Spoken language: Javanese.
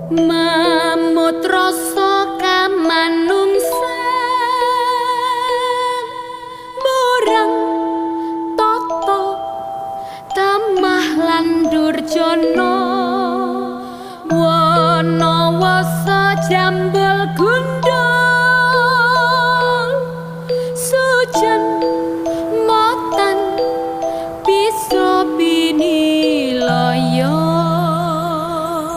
Mamut rasa kamanungsan murang tata tamah lan durjana wana wasa jambul gundul sujan